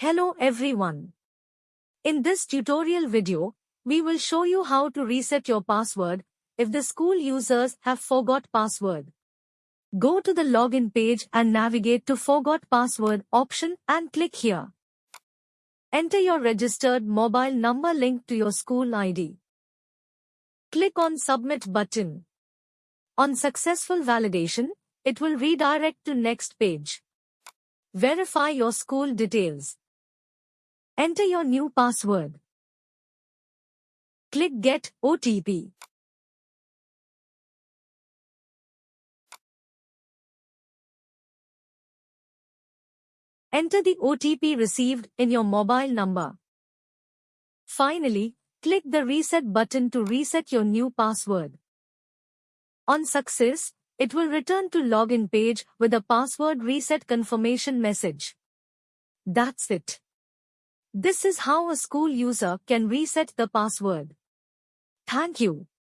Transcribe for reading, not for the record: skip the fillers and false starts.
Hello everyone. In this tutorial video, we will show you how to reset your password if the school users have forgot password. Go to the login page and navigate to Forgot Password option and click here. Enter your registered mobile number linked to your school ID. Click on Submit button. On successful validation, it will redirect to next page. Verify your school details. Enter your new password. Click Get OTP. Enter the OTP received in your mobile number. Finally, click the Reset button to reset your new password. On success, it will return to login page with a password reset confirmation message. That's it. This is how a school user can reset the password. Thank you.